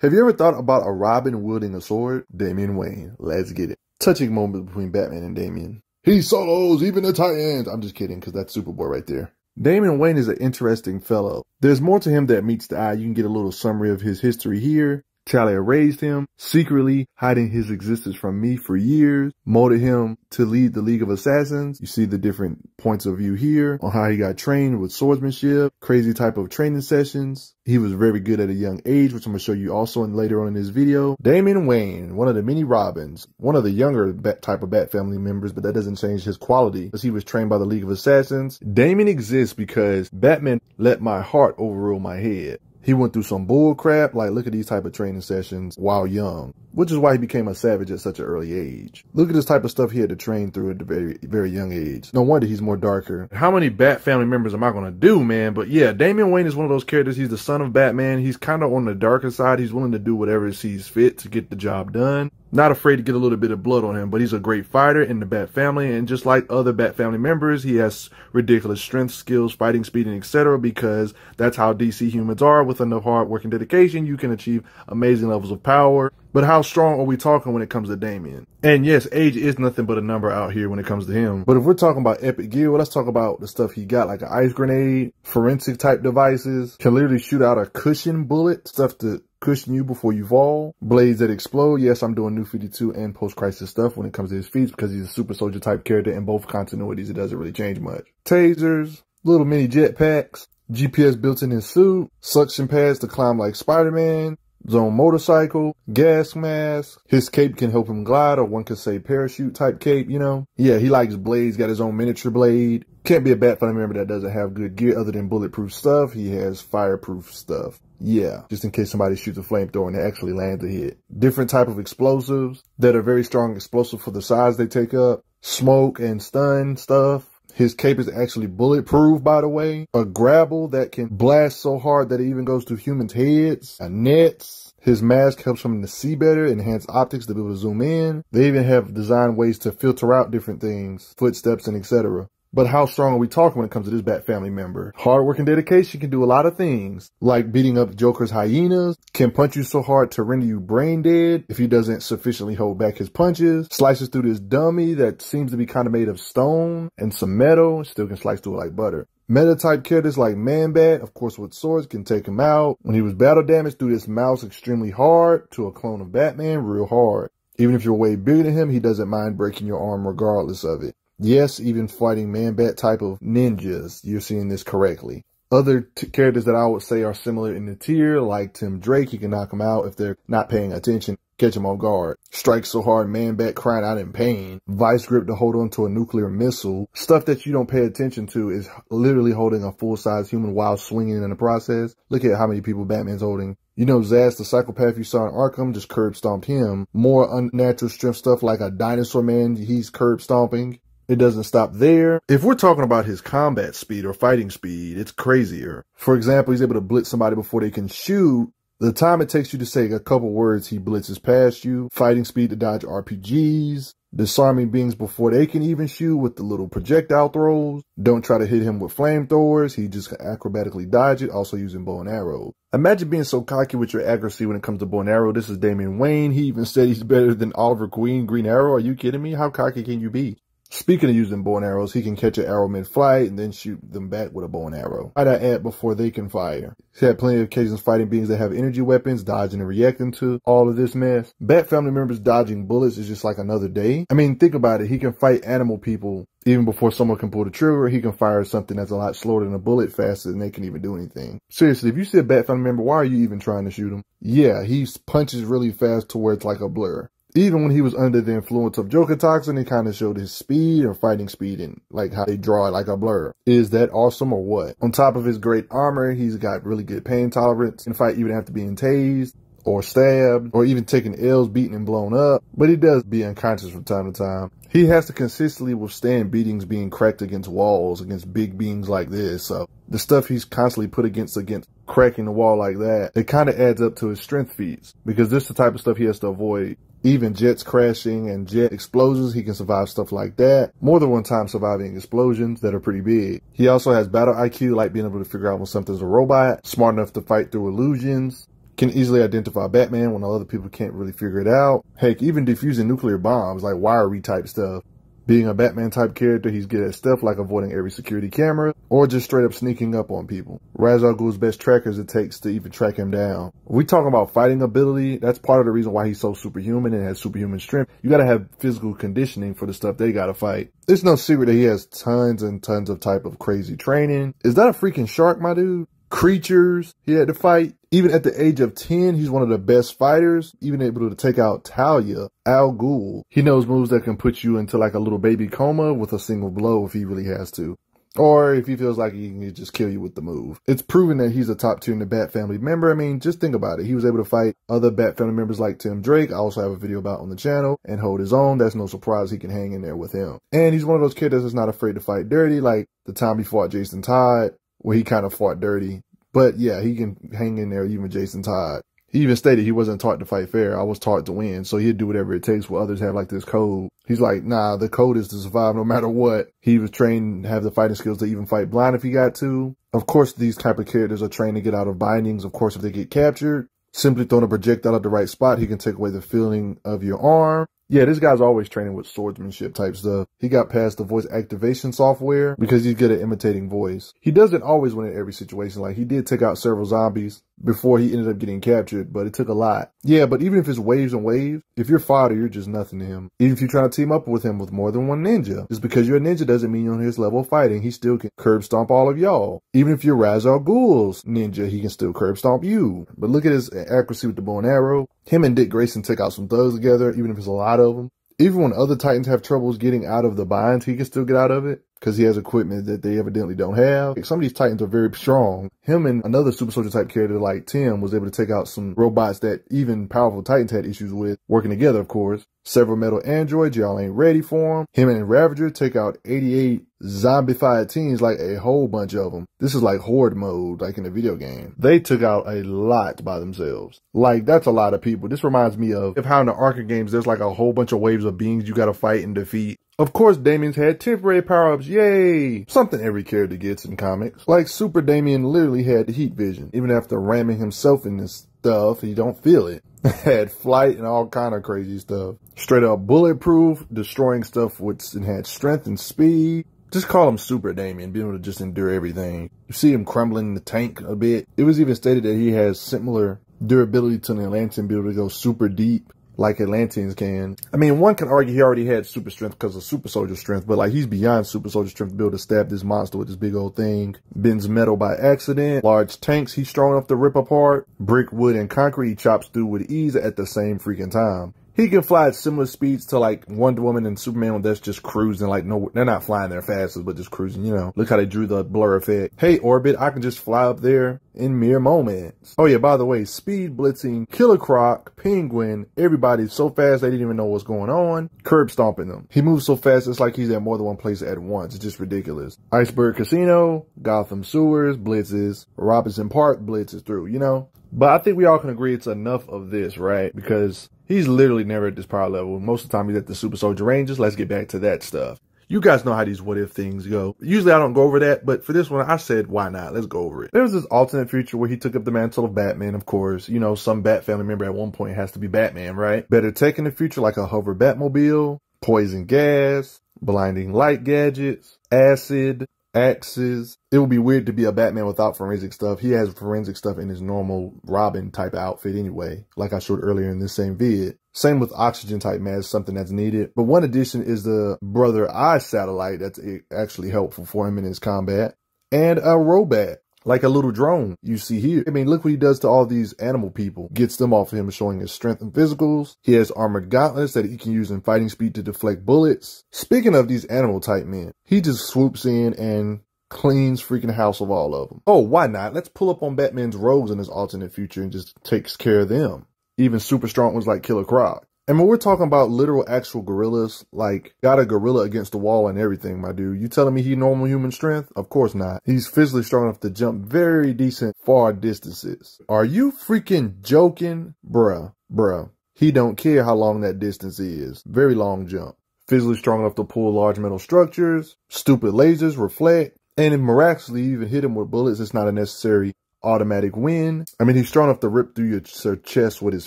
Have you ever thought about a Robin wielding a sword? Damian Wayne. Let's get it. Touching moment between Batman and Damian. He solos even the Titans. I'm just kidding, because that's Superboy right there. Damian Wayne is an interesting fellow. There's more to him that meets the eye. You can get a little summary of his history here. Talia raised him, secretly hiding his existence from me for years, molded him to lead the League of Assassins. You see the different points of view here on how he got trained with swordsmanship, crazy type of training sessions. He was very good at a young age, which I'm going to show you also later on in this video. Damian Wayne, one of the many Robins, one of the younger type of Bat family members, but that doesn't change his quality because he was trained by the League of Assassins. Damian exists because Batman let my heart overrule my head. He went through some bull crap, like look at these type of training sessions while young, which is why he became a savage at such an early age. Look at this type of stuff he had to train through at a very, very young age. No wonder he's more darker. How many Bat family members am I going to do, man? But yeah, Damian Wayne is one of those characters. He's the son of Batman. He's kind of on the darker side. He's willing to do whatever he sees fit to get the job done. Not afraid to get a little bit of blood on him, but he's a great fighter in the Bat family. And just like other Bat family members, he has ridiculous strength, skills, fighting speed, and etc. because that's how DC humans are. With enough hard work and dedication, you can achieve amazing levels of power. But how strong are we talking when it comes to Damian? And yes, age is nothing but a number out here when it comes to him. But if we're talking about epic gear, well, let's talk about the stuff he got, like an ice grenade, forensic type devices, can literally shoot out a cushion bullet, stuff to cushion you before you fall, blades that explode. Yes, I'm doing New 52 and post-crisis stuff when it comes to his feats because he's a super soldier type character in both continuities. It doesn't really change much. Tasers, little mini jetpacks, GPS built in his suit, suction pads to climb like Spider-Man, zone motorcycle, gas mask. His cape can help him glide, or one could say parachute type cape, you know. Yeah, he likes blades, got his own miniature blade. Can't be a Bat family member that doesn't have good gear other than bulletproof stuff. He has fireproof stuff. Yeah, just in case somebody shoots a flamethrower and it actually lands a hit. Different type of explosives that are very strong explosive for the size they take up. Smoke and stun stuff. His cape is actually bulletproof, by the way. A grapple that can blast so hard that it even goes through humans' heads. Nets. His mask helps him to see better, enhance optics to be able to zoom in. They even have designed ways to filter out different things, footsteps and etc. But how strong are we talking when it comes to this Bat family member? Hard work and dedication can do a lot of things, like beating up Joker's hyenas, can punch you so hard to render you brain dead if he doesn't sufficiently hold back his punches, slices through this dummy that seems to be kind of made of stone and some metal, still can slice through it like butter. Meta type characters like Man-Bat, of course with swords, can take him out. When he was battle damaged through this mouse extremely hard to a clone of Batman, real hard. Even if you're way bigger than him, he doesn't mind breaking your arm regardless of it. Yes, even fighting Man-Bat type of ninjas, you're seeing this correctly. Other characters that I would say are similar in the tier, like Tim Drake, he can knock them out if they're not paying attention, catch them off guard. Strike so hard, Man-Bat crying out in pain. Vice grip to hold on to a nuclear missile. Stuff that you don't pay attention to is literally holding a full-size human while swinging in the process. Look at how many people Batman's holding. You know, Zaz, the psychopath you saw in Arkham, just curb stomped him. More unnatural strength stuff like a dinosaur man, he's curb stomping. It doesn't stop there. If we're talking about his combat speed or fighting speed, it's crazier. For example, he's able to blitz somebody before they can shoot. The time it takes you to say a couple words, he blitzes past you. Fighting speed to dodge RPGs. Disarming beings before they can even shoot with the little projectile throws. Don't try to hit him with flamethrowers. He just acrobatically dodge it, also using bow and arrow. Imagine being so cocky with your accuracy when it comes to bow and arrow. This is Damian Wayne. He even said he's better than Oliver Queen, Green Arrow. Are you kidding me? How cocky can you be? Speaking of using bow and arrows, he can catch an arrow mid-flight and then shoot them back with a bow and arrow. I'd add before they can fire. He's had plenty of occasions fighting beings that have energy weapons, dodging and reacting to all of this mess. Bat family members dodging bullets is just like another day. I mean, think about it. He can fight animal people even before someone can pull the trigger. He can fire something that's a lot slower than a bullet, faster than they can even do anything. Seriously, if you see a Bat family member, why are you even trying to shoot him? Yeah, he punches really fast to where it's like a blur. Even when he was under the influence of Joker Toxin, he kind of showed his speed or fighting speed and like how they draw it like a blur. Is that awesome or what? On top of his great armor, he's got really good pain tolerance. In fight, even after being tased or stabbed or even taking L's, beaten and blown up. But he does be unconscious from time to time. He has to consistently withstand beatings being cracked against walls, against big beings like this. So the stuff he's constantly put against cracking the wall like that, it kind of adds up to his strength feats because this is the type of stuff he has to avoid. Even jets crashing and jet explosions, he can survive stuff like that. More than one time surviving explosions that are pretty big. He also has battle IQ, like being able to figure out when something's a robot, smart enough to fight through illusions, Can easily identify Batman when other people can't really figure it out. Heck, even defusing nuclear bombs, like wiry type stuff. Being a Batman type character, he's good at stuff like avoiding every security camera or just straight up sneaking up on people. Ra's al Ghul's best trackers it takes to even track him down. When we talk about fighting ability, that's part of the reason why he's so superhuman and has superhuman strength. You gotta have physical conditioning for the stuff they gotta fight. It's no secret that he has tons and tons of type of crazy training. Is that a freaking shark, my dude? Creatures he had to fight. Even at the age of 10, he's one of the best fighters, even able to take out Talia, Al Ghul. He knows moves that can put you into like a little baby coma with a single blow if he really has to. Or if he feels like he can just kill you with the move. It's proven that he's a top tier in the Bat family member. I mean, just think about it. He was able to fight other Bat family members like Tim Drake. I also have a video about on the channel, and hold his own. That's no surprise he can hang in there with him. And he's one of those characters that's not afraid to fight dirty, like the time he fought Jason Todd, where he kind of fought dirty. But yeah, he can hang in there, even Jason Todd. He even stated he wasn't taught to fight fair. I was taught to win. So he'd do whatever it takes where others have like this code. He's like, nah, the code is to survive no matter what. He was trained to have the fighting skills to even fight blind if he got to. Of course, these type of characters are trained to get out of bindings. Of course, if they get captured, simply throwing a projectile at the right spot, he can take away the feeling of your arm. Yeah, this guy's always training with swordsmanship type stuff. He got past the voice activation software because he's good at imitating voice. He doesn't always win in every situation. Like, he did take out several zombies before he ended up getting captured, but it took a lot. Yeah, but even if it's waves and waves, if you're fodder, you're just nothing to him. Even if you try to team up with him with more than one ninja, just because you're a ninja doesn't mean you're on his level of fighting. He still can curb stomp all of y'all. Even if you're Ra's al Ghul's ninja, he can still curb stomp you. But look at his accuracy with the bow and arrow. Him and Dick Grayson take out some thugs together, even if it's a lot of them. Even when other Titans have troubles getting out of the binds, he can still get out of it because he has equipment that they evidently don't have. Some of these Titans are very strong. Him and another super soldier type character like Tim was able to take out some robots that even powerful Titans had issues with, working together, of course. Several metal androids, y'all ain't ready for him. Him and Ravager take out 88 zombified teens, like a whole bunch of them. This is like horde mode, like in a video game. They took out a lot by themselves. Like, that's a lot of people. This reminds me of how in the Arkham games, there's like a whole bunch of waves of beings you gotta fight and defeat. Of course, Damian's had temporary power-ups, yay! Something every character gets in comics. Like, Super Damian literally had heat vision. Even after ramming himself in this stuff, he don't feel it. Had flight and all kind of crazy stuff. Straight up bulletproof, destroying stuff with enhanced strength and speed. Just call him Super Damian, being able to just endure everything. You see him crumbling in the tank a bit. It was even stated that he has similar durability to an Atlantean, be able to go super deep like Atlanteans can. I mean, one can argue he already had super strength because of super soldier strength, but like, he's beyond super soldier strength to be able to stab this monster with this big old thing. Bends metal by accident. Large tanks he's strong enough to rip apart. Brick, wood, and concrete he chops through with ease at the same freaking time. He can fly at similar speeds to like Wonder Woman and Superman that's just cruising. Like, no, they're not flying their fastest, but just cruising, you know. Look how they drew the blur effect. Hey, Orbit, I can just fly up there in mere moments. Oh yeah, by the way, speed blitzing, Killer Croc, Penguin, everybody's so fast they didn't even know what's going on. Curb stomping them. He moves so fast it's like he's at more than one place at once. It's just ridiculous. Iceberg Casino, Gotham Sewers, blitzes, Robinson Park blitzes through, you know. But I think we all can agree it's enough of this, right? Because he's literally never at this power level. Most of the time he's at the Super Soldier Ranges. Let's get back to that stuff. You guys know how these what if things go. Usually I don't go over that, but for this one, I said, why not? Let's go over it. There was this alternate future where he took up the mantle of Batman, of course. You know, some Bat family member at one point has to be Batman, right? Better take in the future like a hover Batmobile, poison gas, blinding light gadgets, acid, axes. It would be weird to be a Batman without forensic stuff. He has forensic stuff in his normal Robin type outfit anyway, like I showed earlier in this same vid. Same with oxygen type mask, something that's needed. But one addition is the Brother Eye satellite that's actually helpful for him in his combat. And a robot, like a little drone you see here. I mean, look what he does to all these animal people. Gets them off of him, showing his strength and physicals. He has armored gauntlets that he can use in fighting speed to deflect bullets. Speaking of these animal type men, he just swoops in and cleans freaking house of all of them. Oh, why not? Let's pull up on Batman's rogues in this alternate future and just takes care of them. Even super strong ones like Killer Croc. And when we're talking about literal actual gorillas, like got a gorilla against the wall and everything, my dude, you telling me he normal human strength? Of course not. He's physically strong enough to jump very decent far distances. Are you freaking joking? Bruh. He don't care how long that distance is. Very long jump. Physically strong enough to pull large metal structures. Stupid lasers reflect. And if miraculously you even hit him with bullets, it's not a necessary automatic win. I mean, he's strong enough to rip through your chest with his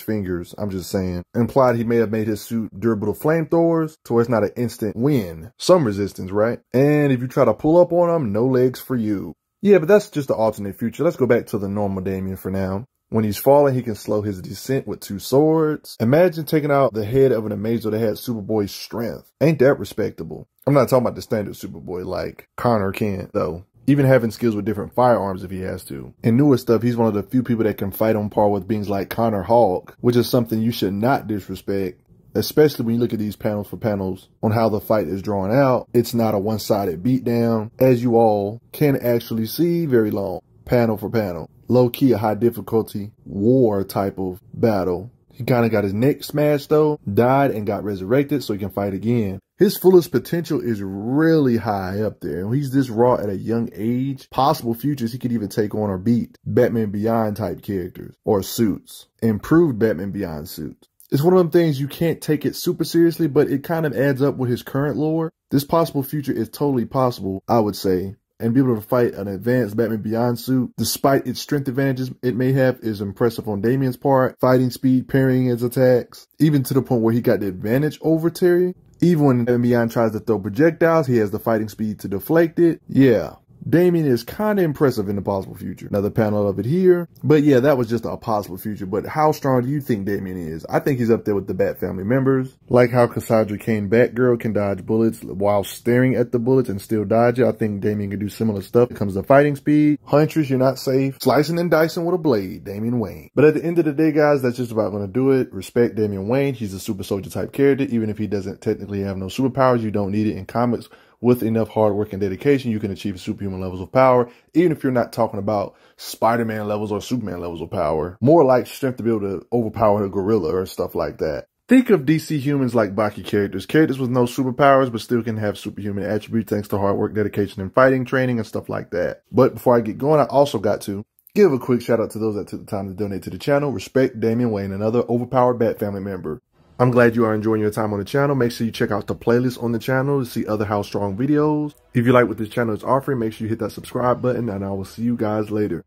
fingers. I'm just saying. Implied he may have made his suit durable to flamethrowers, to where it's not an instant win. Some resistance, right? And if you try to pull up on him, no legs for you. Yeah, but that's just the alternate future. Let's go back to the normal Damian for now. When he's falling, he can slow his descent with 2 swords. Imagine taking out the head of an Amazo that had Superboy's strength. Ain't that respectable? I'm not talking about the standard Superboy like Connor can't, though. Even having skills with different firearms if he has to. In newer stuff, he's one of the few people that can fight on par with beings like Connor Hawk, which is something you should not disrespect. Especially when you look at these panels for panels on how the fight is drawn out. It's not a one-sided beatdown, as you all can actually see very long. Panel for panel. Low-key a high difficulty war type of battle. He kind of got his neck smashed though, died and got resurrected so he can fight again. His fullest potential is really high up there. When he's this raw at a young age, possible futures he could even take on or beat Batman Beyond type characters or suits. Improved Batman Beyond suits. It's one of them things you can't take it super seriously, but it kind of adds up with his current lore. This possible future is totally possible, I would say. And be able to fight an advanced Batman Beyond suit, despite its strength advantages it may have, is impressive on Damian's part. Fighting speed, parrying his attacks, even to the point where he got the advantage over Terry. Even when Batman Beyond tries to throw projectiles, he has the fighting speed to deflect it. Yeah. Damian is kind of impressive in the possible future. Another panel of it here. But yeah, that was just a possible future. But how strong do you think Damian is? I think he's up there with the Bat family members. Like how Cassandra Cain Batgirl can dodge bullets while staring at the bullets and still dodge it. I think Damian can do similar stuff. It comes to fighting speed. Huntress, you're not safe. Slicing and dicing with a blade. Damian Wayne. But at the end of the day, guys, that's just about going to do it. Respect Damian Wayne. He's a super soldier type character. Even if he doesn't technically have no superpowers, you don't need it in comics. With enough hard work and dedication, you can achieve superhuman levels of power, even if you're not talking about Spider-Man levels or Superman levels of power. More like strength to be able to overpower a gorilla or stuff like that. Think of DC humans like Baki characters. Characters with no superpowers, but still can have superhuman attributes thanks to hard work, dedication, and fighting training and stuff like that. But before I get going, I also got to give a quick shout out to those that took the time to donate to the channel. Respect Damian Wayne, another overpowered Bat family member. I'm glad you are enjoying your time on the channel. Make sure you check out the playlist on the channel to see other How Strong videos. If you like what this channel is offering, make sure you hit that subscribe button, and I will see you guys later.